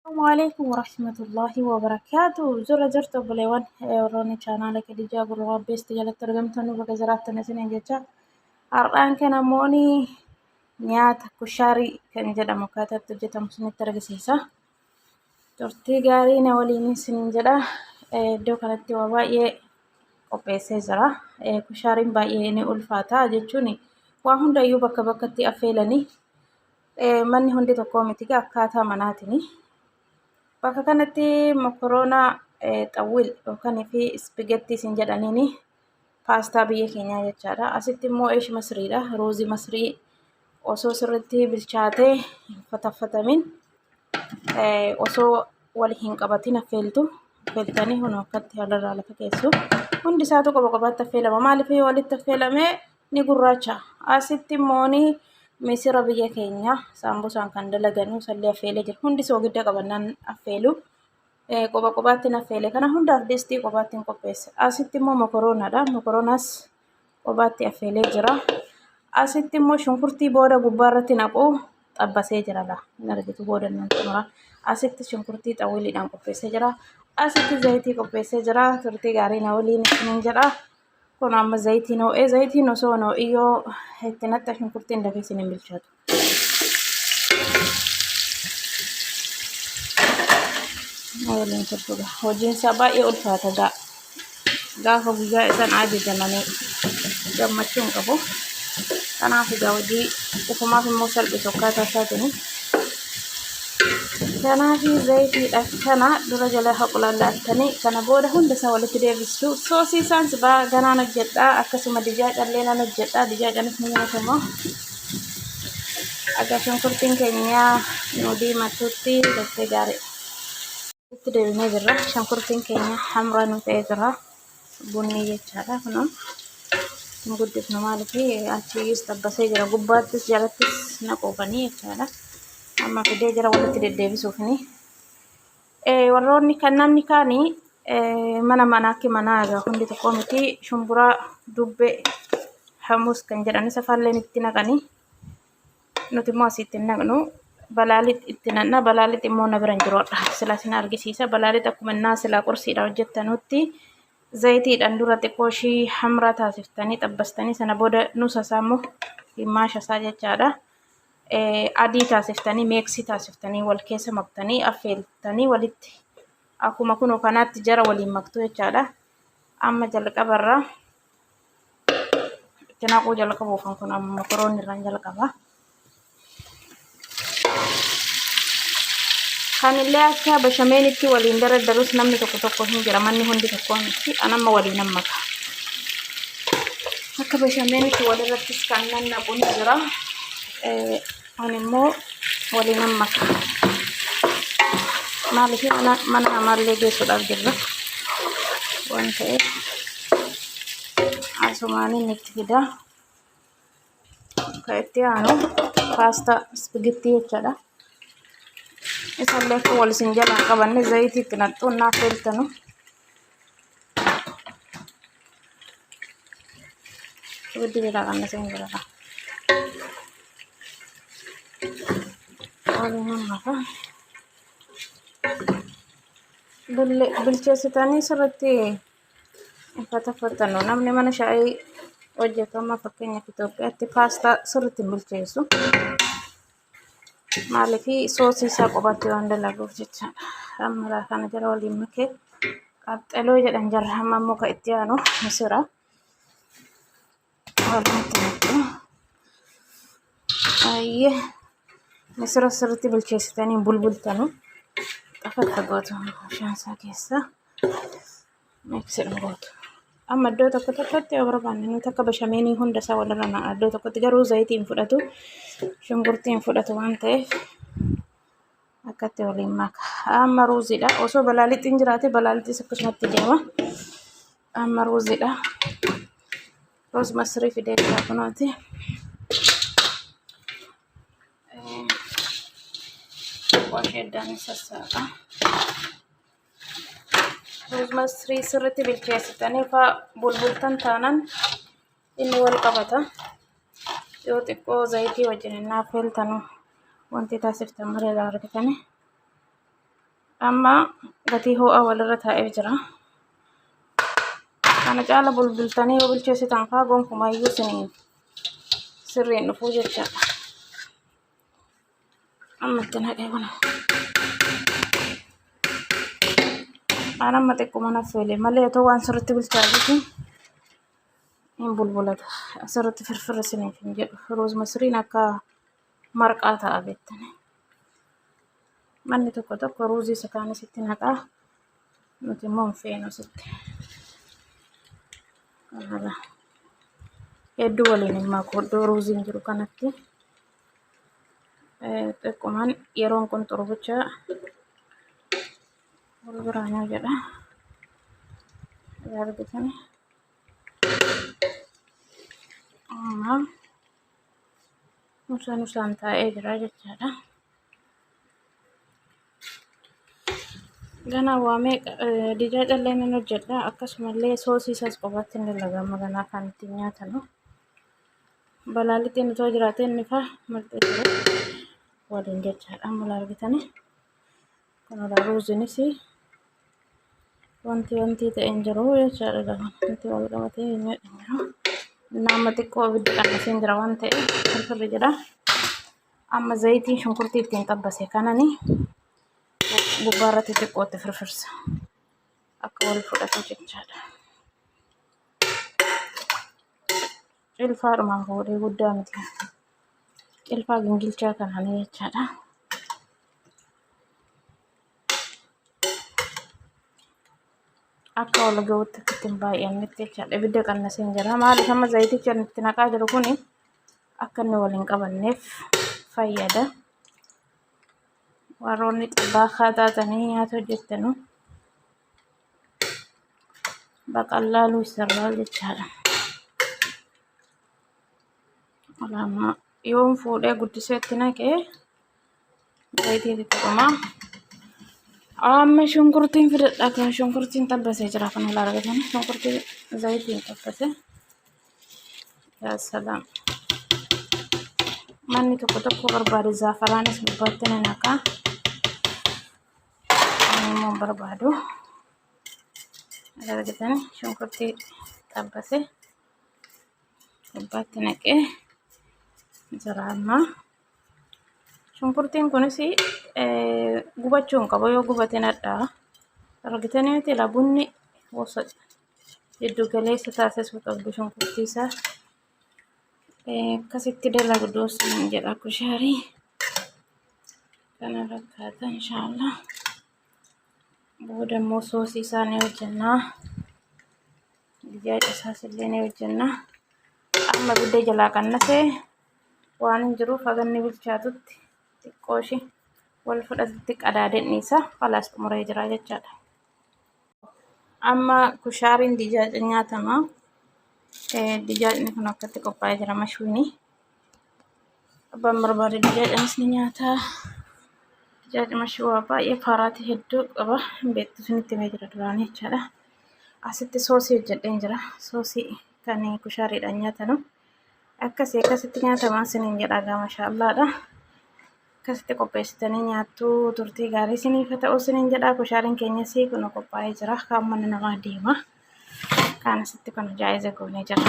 السلام عليكم ورحمة الله وبركاته. زر جرت بليوان روني channel ke dijaa gurraa beesti jalatti argamtan bakka jiraattan isiniin jecha har'aan kana mooni nyaata kushaarii kan jedhamu akkaataatti hojjetamu isinitti argisiisa. Turtii gaarii na waliin isiniin jedha. Iddoo kanatti waa baay'ee qopheessee jira. Kushaariin baay'ee ni ulfaata jechuun waa hundayyuu bakka bakkatti affeelanii manni hundi tokko miti akkaataa manaatini. Bakka kanatti mokoroonaa xawwil yookaan fi ispigeettii isin jedhaniini paastaa biyya keenyaa jechaadha. Asitti immoo eesh masriidha. Ruuzii masrii osoo sirriitti bilchaatee hin fataffatamin osoo wal hin qabatin affeeltanii kun akkatti haalarraa lafa keessu. Hundi isaatu qoba qobaatti affeelama. Maaliif walitti affeelamee ni gurraacha. Asitti immoo misira biyya keenya saambusaan kan dalaganu sallee affeelee jira. Hundi soogidda qabannaan affeelu. Qoba qobaatti affeelee kana hundaaf distii qobaatti qopheesse. Asitti immoo mokoroonaadha. Mokoroonaas qobaatti affeelee jira. Asitti immoo shunkurtii booda gubbaarratti naqu xabbasee jira la. Hin argitu booda nan xumura. Asitti shunkurtii xawwiliidhaan qopheessee jira. Asitti zayitii qopheessee jira. Turtii gaarii na waliin isiniin jedha. Kun amma zayitiin ho'ee zayitiin osoo ho'iyyoo itti naqxa shunkurtiin dafee isin hin bilchaatu. Waliin turtuudha. Hojiin isaa baay'ee ulfaata gaafa guyyaa isaan ajajamanii gammachuu hin qabu. Kanaaf egaa hojii ufumaaf immoo salphisu akkaataa isaatiin. Kanaaf zayitiidha kana dura jala haqulallaattanii kana booda hunda isaa walitti deebisuu. Soosii isaan sibaa ganaan hojjedhaa akkasuma dijaajaallee nan hojjedhaa. Dijaajanis ni nyaatamu. Akka shunkurtiin keenyaa nu diimatutti daftee gaarii. Itti deebinee jirra. Shunkurtiin keenya hamraa nu ta'ee jira. Bunni jechaadha kunuun. Kun guddifnu maaliif achiis xabbasee jira. Gubbaattis jalattis naqoofanii jechaadha. Amma fidee jira walitti deddeebisuufini. Warroonni kan namni kaanii mana akka manaa egaa hundi tokko miti shumburaa dubbee hamus kan jedhan isa faalleen itti naqanii nuti immoo asitti naqnu balaalit itti naqna balaalit immoo na biran jiroodha. Sila sin argisiisa balaalit akkuma innaa sila qursiidha hojjettanutti zayitiidhaan dura xiqqoo ishii hamraa taasiftanii xabbastanii sana booda nusasaa immoo himmaasha isaa jechaadha. Adii taasiftanii meeksii taasiftanii wal keessa maktanii affeeltanii walitti akkuma kunoo kanaatti jara waliin maktuu jechaadha. Amma jalqabarraa itti naquu jalqabuuf kun amma mokoroonni irraan jalqaba. Kanillee akka bashameenitti waliin dardarus namni tokko hin jira manni hundi tokko miti anamma waliin ammaka. Akka bashameenitti walirrattis kan nannaqu ni jira. Animmoo waliin ammaka. Maaliif mana amaallee geessuudhaaf jirra waan ta'eef asumaaniin itti fida. Kan itti aanu paastaa ispigeettii jechaadha. Isallee akka wal isin jalaan qabanne zayitii itti naqxuu naa affeeltanu. Ibiddi biraa kan isin jira. Waliin ammaka. Bilcheessitanii sirriitti fatafatanu. Namni mana shaayii hojjetu amma fakkeenyaaf Itoophiyaatti paastaa sirriitti hin bilcheessu. Maaliif soosii isaa qobaatti waan dalaguuf jechaadha. Amma kana jala waliin makee qaxxaloo jedhan jarra amma immoo kan itti aanu misira. Walitti makee. Ayyee misira sirriitti bilcheessitanii bulbultanu. Xafatta gootu shaansaa keessa meeksiin gootu. Amma iddoo tokkotti yoo barbaanne nuti akka bashameenii hunda isaa walirra naqna. Iddoo tokkotti garuu zayitiin fudhatu shunkurtiin fudhatu waan ta'eef akkatti waliin maka. Amma ruuziidha. Osoo balaalixxiin jiraate balaalittis akkasumatti deema. Amma ruuziidha. Ruuz masrii fidee jira kunooti. Washeddaan sassaaqa. Ruuz masrii sirriitti bilcheessitanii faa bulbultan taanaan inni wal qabata. Yoo xiqqoo zayitii wajjin innaa affeeltanu wanti taasiftan malee argitanii Amma gatii ho'aa walirra taa'ee jira. Kana caala bulbultanii yoo bilcheessitan faa gonkumayyuu sirriin dhufuu jechaadha. Amma itti naqee kuna. Aan amma xiqquma naffeele malee otoo waan sirriitti bilchaatuutiin hin bulbulata. Asirratti firfirri isiniif hin jedhu. Ruuz masriin akka marqaa ta'a beektanii. Manni tokko tokko ruuzii isa kaanis itti naqaa. Nuti immoo hin feenu sitti. Kanarra hedduu waliin hin maku iddoo ruuziin jiru kanatti. Xiqqumaan yeroon kun xurbicha wal biraanyaa jedha. Argitanii. Amma nusaan taa'ee jira jechaadha. Ganaa waamee dijaa callee nan hojjedha. Akkasumallee soosii isaas qofaatti hin dalagama ganaa kan ittiin nyaatanu. Balaallitiin otoo jiraate inni faa marxee jiru waliin jechaadha. Amma argitanii. Kanarraa ruuziinis wanti ta'een jiru jechaadha. Wanti wal qabatee hin jiru. Nama xiqqoo abidda qannasiin jira waan ta'eef firfirri jira. Amma zayitiin shunkurtii ittiin xabbase kananii gubbaarratti xiqqootti firfirsa. Akka wal fudhatu jechaadha. Cilfaadhumaan fuudhee guddaa miti. Cilfaa gingilchaa kananii jechaadha. Akka wal ga'utti ittiin baay'annetti jechaadha. Ibidda qannasiin jira. Maaliif amma zayiticha itti naqaa jiru kuni akka inni wal hin qabanneef fayyada. Warroonni xibbaa taatanii nyaata hojjettanu baqallaaluu isarraa jechaadha. Alaama yoon fuudhee guddisee itti naqee zayitii itti dhumaa. Amma shunkurtiin fidadhaa kan shunkurtiin xabbasee jira kan wal argatan shunkurtii zayitiin xabbase. Yaa salaam. Manni tokko tokko barbaade zaafaraanis gubbaatti ni naqaa. Immoo barbaadu. Argitanii shunkurtii xabbase gubbaatti naqee jira amma. Shunkurtiin kunis gubachuu hin qabu yoo gubate nadhaa. Argitanii miti bunni gosa jiddu galeessa taasisuu qabdu shunkurtii isaa. Akkasitti dalagduus hin jedha kushaarii. Kana fakkaata inshaallah. Booda immoo soosii isaa ni hojjennaa. Dijaa isaas illee ni hojjennaa. Amma ibidda jalaa qannasee waan hin jiruuf haga inni bilchaatutti xiqqoo ishee wal fudhatutti qadaadeen isaa falaas xumuree jira jechaadha. Amma kushaariin dijaaja nyaatama. Dijaajni kun akkatti qophaa'ee jira mashwiini. Abbaan barbaade dijaajanis ni nyaata. Dijaajni mashwaa baay'ee paaraatii hedduu qaba. Beektu isinitti himee jira duraan jechaadha. Asitti soosii hojjedheen jira. Soosii kan kushaariidhaan nyaatanu. Akkasitti nyaatamaa isiniin jedha gaa mashallaadha. Akkasitti qopheessitanii nyaattuu turtii gaarii isiniif haa ta'u isiniin jedha. Kushaariin keenyas kun qophaa'ee jira. Kan mana namaa deema. Kan asitti kun jaayiza goonee jira.